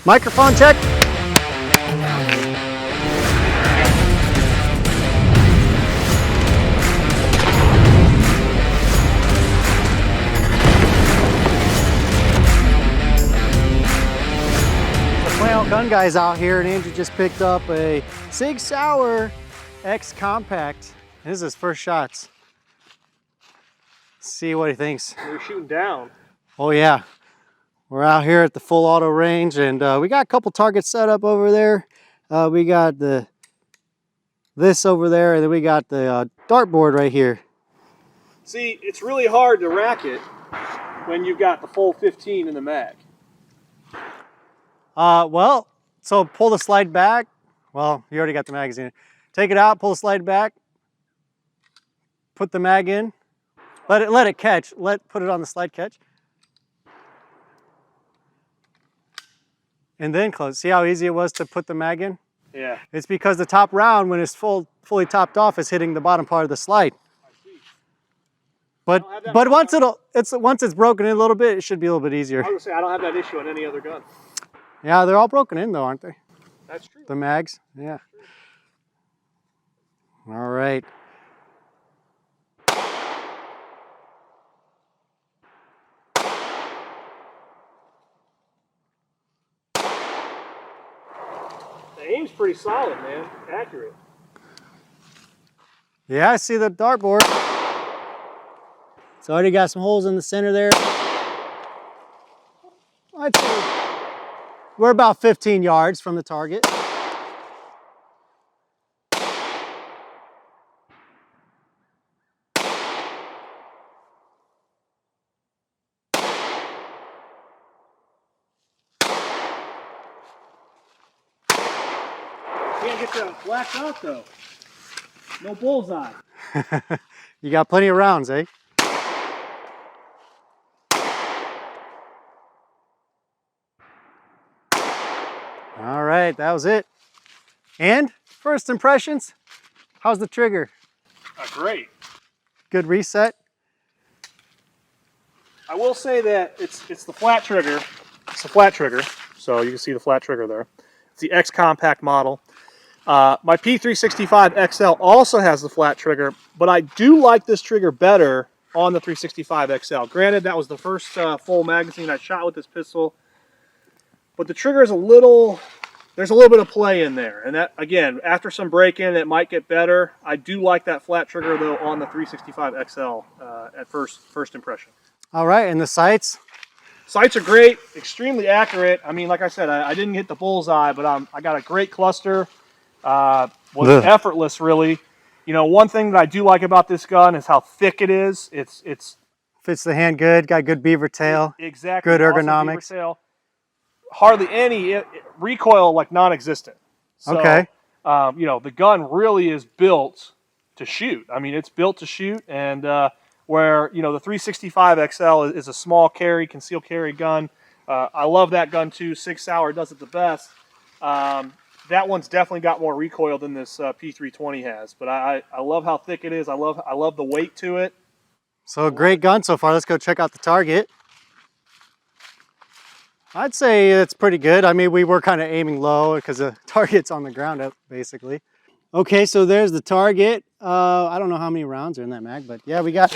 Microphone check. Flannel Gun Guys out here, and Andrew just picked up a Sig Sauer X Compact. This is his first shots. Let's see what he thinks. We're shooting down. Oh yeah, we're out here at the full auto range, and we got a couple targets set up over there. We got this over there, and then we got the dartboard right here. See, it's really hard to rack it when you've got the full 15 in the mag. Well, so pull the slide back. Well, you already got the magazine. Take it out, pull the slide back, put the mag in, let it catch. Put it on the slide catch, and then close. See how easy it was to put the mag in? Yeah. It's because the top round, when it's fully topped off, is hitting the bottom part of the slide. I see. But once it's broken in a little bit, it should be a little bit easier. I was gonna say I don't have that issue on any other gun. Yeah, they're all broken in though, aren't they? That's true. The mags, yeah. All right. The aim's pretty solid, man. Accurate. Yeah, I see the dartboard. It's already got some holes in the center there. I'd say we're about 15 yards from the target. Can't get that blacked out though. No bullseye. You got plenty of rounds, eh? All right, that was it. And first impressions, how's the trigger? Great. Good reset? I will say that it's the flat trigger. It's the flat trigger, so you can see the flat trigger there. It's the X Compact model. My P365 XL also has the flat trigger, but I do like this trigger better on the 365 XL. Granted, that was the first full magazine I shot with this pistol, but the trigger is there's a little bit of play in there. And that, again, after some break-in, it might get better. I do like that flat trigger, though, on the 365 XL at first impression. All right, and the sights? Sights are great, extremely accurate. I mean, like I said, I didn't hit the bullseye, but I got a great cluster. Was effortless, really. You know, one thing that I do like about this gun is how thick it is. It's fits the hand good, got good beaver tail. Exactly. Good ergonomics. Beaver tail. Hardly any recoil, like non-existent. So, okay. You know, the gun really is built to shoot. I mean, it's built to shoot, and where, you know, the 365 XL is a small carry, concealed carry gun. I love that gun too. Sig Sauer does it the best. That one's definitely got more recoil than this P320 has, but I love how thick it is. I love the weight to it. So great gun so far. Let's go check out the target. I'd say it's pretty good. I mean, we were kind of aiming low because the target's on the ground, basically. Okay, so there's the target. I don't know how many rounds are in that mag, but yeah, we got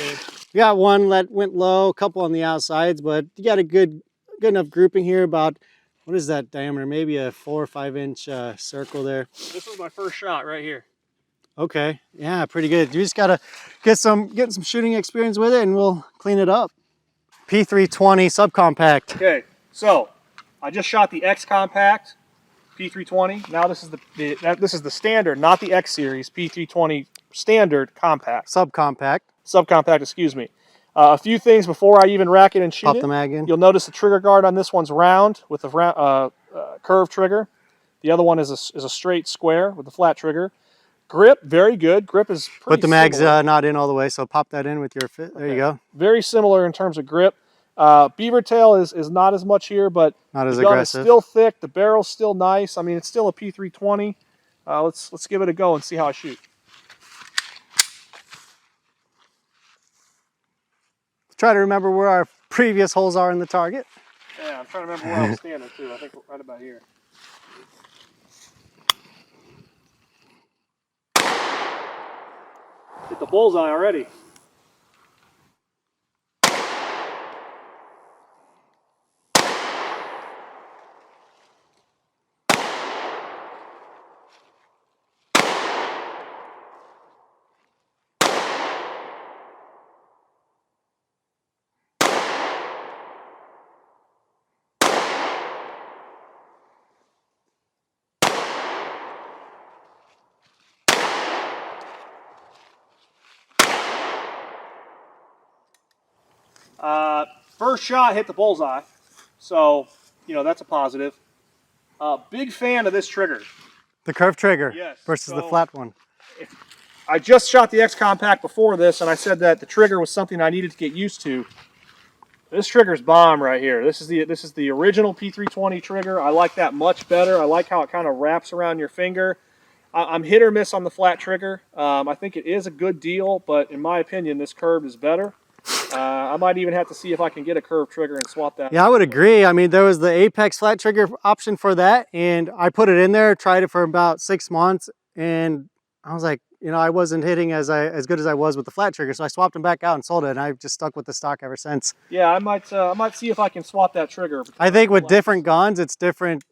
one that went low, a couple on the outsides, but you got a good enough grouping here. About, what is that diameter? Maybe a 4 or 5 inch circle there. This was my first shot right here. Okay, yeah, pretty good. You just gotta get some shooting experience with it, and we'll clean it up. P320 Sub Compact. Okay, so I just shot the X Compact P320. Now this is the standard, not the X series. P320 standard compact. Sub Compact. Sub Compact, excuse me. A few things before I even rack it and shoot Pop it. the mag in. You'll notice the trigger guard on this one's round with a curved trigger. The other one is a straight square with a flat trigger. Grip, very good. Grip is pretty But the mag's not in all the way, so pop that in with your fit. There you go. Very similar in terms of grip. Beaver tail is not as much here, but not as the gun aggressive. is still thick. The barrel's still nice. I mean, it's still a P320. Let's give it a go and see how I shoot. Try to remember where our previous holes are in the target. Yeah, I'm trying to remember where I was standing too. I think right about here. Hit the bullseye already. First shot hit the bullseye, so that's a positive. Big fan of this trigger. The curved trigger Yes, versus the so flat one. I just shot the X Compact before this, and I said that the trigger was something I needed to get used to. This trigger's bomb right here. This is the original P320 trigger. I like that much better. I like how it kind of wraps around your finger. I'm hit or miss on the flat trigger. I think it is a good deal, but in my opinion, this curved is better. I might even have to see if I can get a curved trigger and swap that. Yeah, I would agree. I mean, there was the Apex flat trigger option for that, and I put it in there, tried it for about 6 months, and I was like, I wasn't hitting as good as I was with the flat trigger, so I swapped them back out and sold it, and I've just stuck with the stock ever since. Yeah, I might see if I can swap that trigger. I think with different guns, it's different.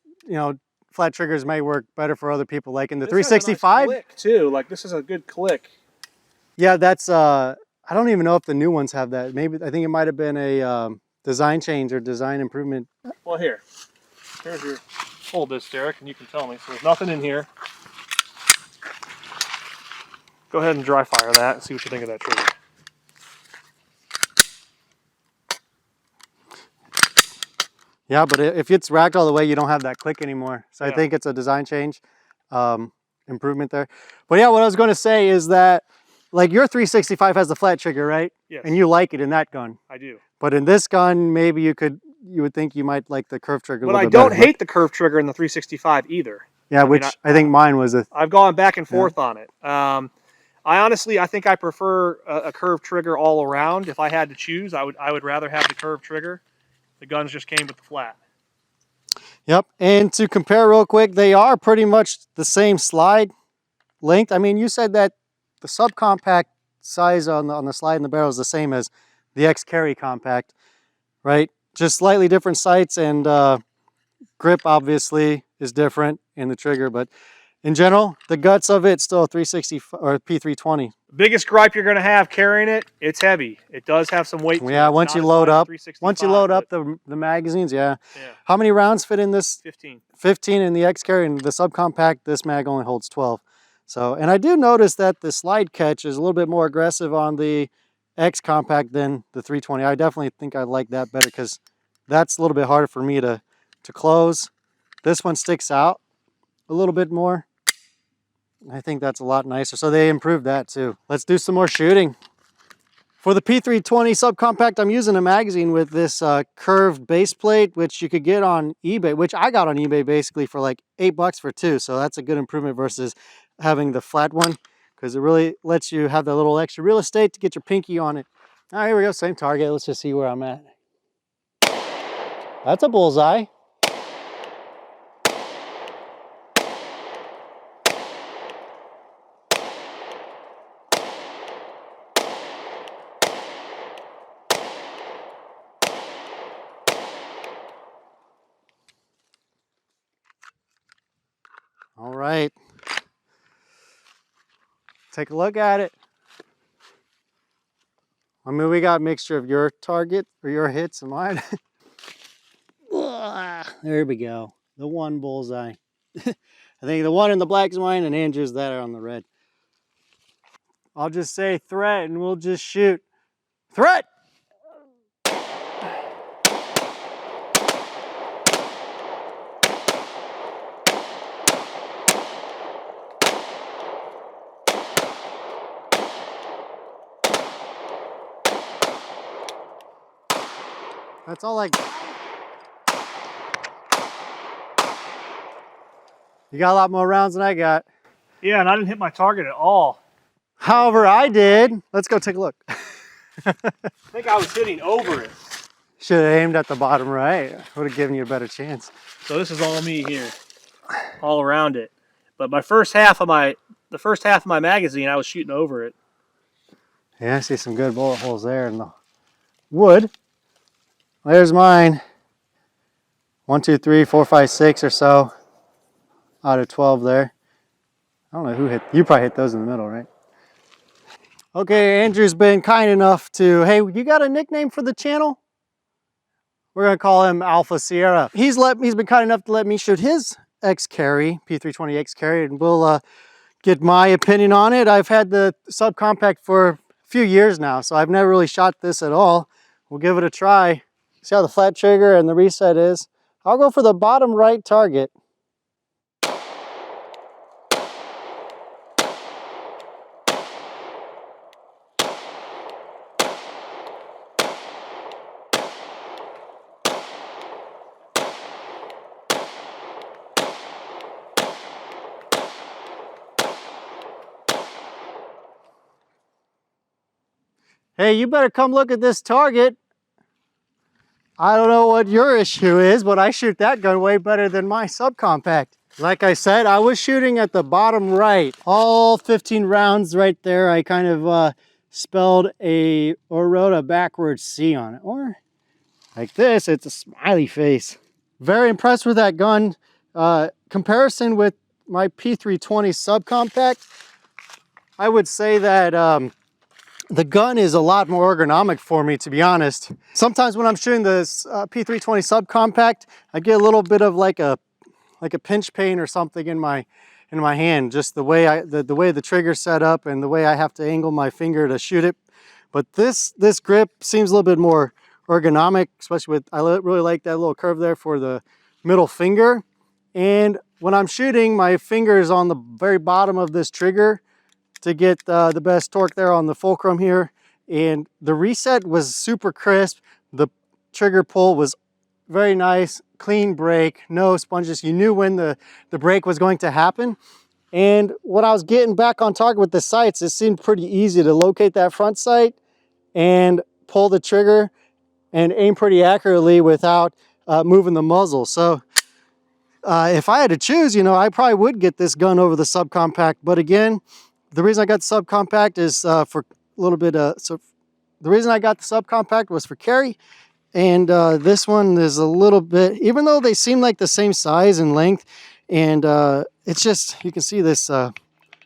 Flat triggers may work better for other people. Like in the 365, nice click too. Like this is a good click. Yeah, that's I don't even know if the new ones have that. Maybe I think it might have been a design change or design improvement. Well, here's your hold this, Derek, and you can tell me. So there's nothing in here. Go ahead and dry fire that and see what you think of that trigger. Yeah, but if it's racked all the way, you don't have that click anymore. So yeah. I think it's a design change, improvement there. But yeah, what I was going to say is that, like, your 365 has the flat trigger, right? Yes. And you like it in that gun. I do. But in this gun, maybe you would think you might like the curved trigger. But I don't hate the curved trigger in the 365 either. Yeah, I think mine was I've gone back and forth on it. I think I prefer a curved trigger all around. If I had to choose, I would rather have the curved trigger. The guns just came with the flat. Yep, and to compare real quick, they are pretty much the same slide length. I mean, you said that the Sub Compact size on the slide and the barrel is the same as the X Carry Compact, right? Just slightly different sights, and grip obviously is different in the trigger, but in general, the guts of it still 360 or P320. The biggest gripe you're going to have carrying it, it's heavy. It does have some weight to it. Yeah, once you load up the magazines, yeah. How many rounds fit in this? 15. 15 in the X Carry, and the Sub Compact, this mag only holds 12. So, and I do notice that the slide catch is a little bit more aggressive on the X Compact than the 320. I definitely think I like that better because that's a little bit harder for me to close. This one sticks out a little bit more. I think that's a lot nicer. So they improved that too. Let's do some more shooting. For the P320 Sub Compact, I'm using a magazine with this curved base plate, which you could get on eBay, which I got on eBay basically for like $8 for two. So that's a good improvement versus having the flat one, because it really lets you have that little extra real estate to get your pinky on it. All right, here we go, same target. Let's just see where I'm at. That's a bullseye. All right, take a look at it. I mean, we got a mixture of your target or your hits and mine. There we go, the one bullseye. I think the one in the black is mine and Andrew's that are on the red. I'll just say threat and we'll just shoot. Threat! That's all I got. You got a lot more rounds than I got. Yeah, and I didn't hit my target at all. However, I did. Let's go take a look. I think I was hitting over it. Should have aimed at the bottom right. Would have given you a better chance. So this is all me here, all around it. But the first half of my magazine, I was shooting over it. Yeah, I see some good bullet holes there in the wood. There's mine. 1, 2, 3, 4, 5, 6 or so out of 12 there. I don't know who hit. You probably hit those in the middle, right? Okay, Andrew's been kind enough to, hey, you got a nickname for the channel? We're gonna call him Alpha Sierra. He's been kind enough to let me shoot his X carry, P320 X carry, and we'll get my opinion on it. I've had the Sub Compact for a few years now, so I've never really shot this at all. We'll give it a try. See how the flat trigger and the reset is. I'll go for the bottom right target. Hey, you better come look at this target. I don't know what your issue is, but I shoot that gun way better than my subcompact. Like I said, I was shooting at the bottom right. All 15 rounds right there, I kind of spelled or wrote a backwards C on it. Or like this, it's a smiley face. Very impressed with that gun. Comparison with my P320 subcompact, I would say that the gun is a lot more ergonomic for me, to be honest. Sometimes when I'm shooting this P320 subcompact, I get a little bit of like a pinch pain or something in my hand, just the way the way the trigger's set up and the way I have to angle my finger to shoot it. But this grip seems a little bit more ergonomic, especially with, I really like that little curve there for the middle finger. And when I'm shooting, my finger is on the very bottom of this trigger to get the best torque there on the fulcrum here. And the reset was super crisp. The trigger pull was very nice, clean brake, no sponges. You knew when the brake was going to happen. And when I was getting back on target with the sights, it seemed pretty easy to locate that front sight and pull the trigger and aim pretty accurately without moving the muzzle. So if I had to choose, you know, I probably would get this gun over the subcompact. But again, the reason I got the subcompact is for a little bit so the reason I got the subcompact was for carry, and this one is a little bit, even though they seem like the same size and length, and it's just, you can see this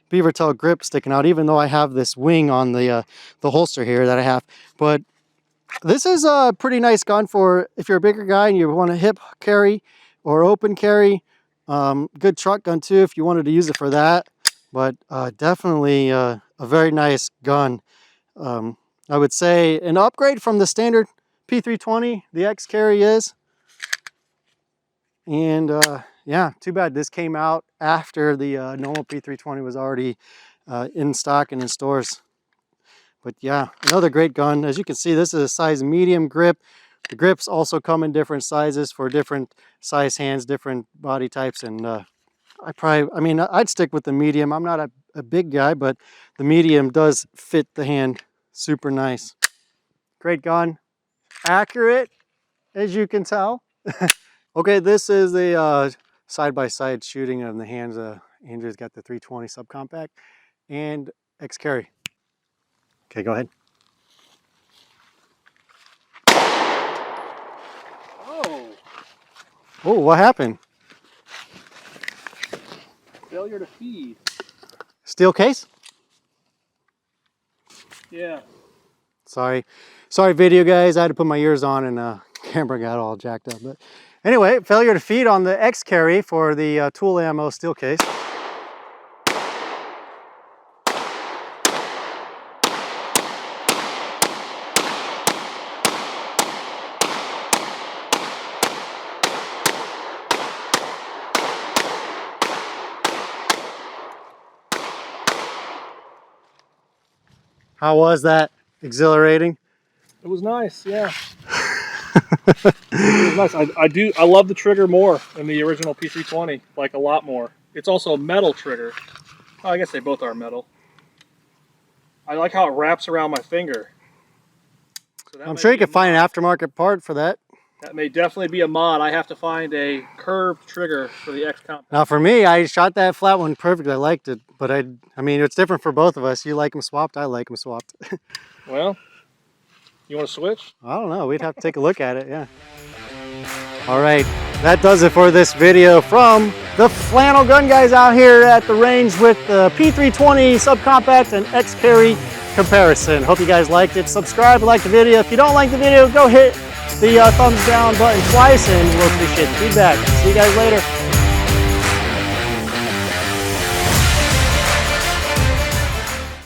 beaver tail grip sticking out, even though I have this wing on the holster here that I have. But this is a pretty nice gun for if you're a bigger guy and you want a hip carry or open carry. Good truck gun too if you wanted to use it for that. But definitely a very nice gun. I would say an upgrade from the standard P320, the X carry is. And yeah, too bad this came out after the normal P320 was already in stock and in stores. But yeah, another great gun. As you can see, this is a size medium grip. The grips also come in different sizes for different size hands, different body types, and I'd stick with the medium. I'm not a big guy, but the medium does fit the hand super nice. Great gun. Accurate, as you can tell. Okay, this is the side-by-side shooting of the hands. Andrew's got the 320 subcompact and X carry. Okay, go ahead. Oh, what happened? Failure to feed. Steel case? Yeah. Sorry video guys, I had to put my ears on and camera got all jacked up. But anyway, failure to feed on the X carry for the tool ammo steel case. How was that? Exhilarating? It was nice, yeah. It was nice. I love the trigger more than the original P320, like a lot more. It's also a metal trigger. Oh, I guess they both are metal. I like how it wraps around my finger. So that I'm might sure you be a could find an mod. aftermarket part for that. That may definitely be a mod. I have to find a curved trigger for the X Compact. Now for me, I shot that flat one perfect. I liked it, but I mean, it's different for both of us. You like them swapped, I like them swapped. Well, you want to switch? I don't know. We'd have to take a look at it. Yeah. All right, that does it for this video from the Flannel Gun Guys out here at the range with the P320 Sub Compact and X Carry comparison. Hope you guys liked it. Subscribe, like the video. If you don't like the video, go hit the thumbs down button twice, and we'll appreciate the feedback. See you guys later.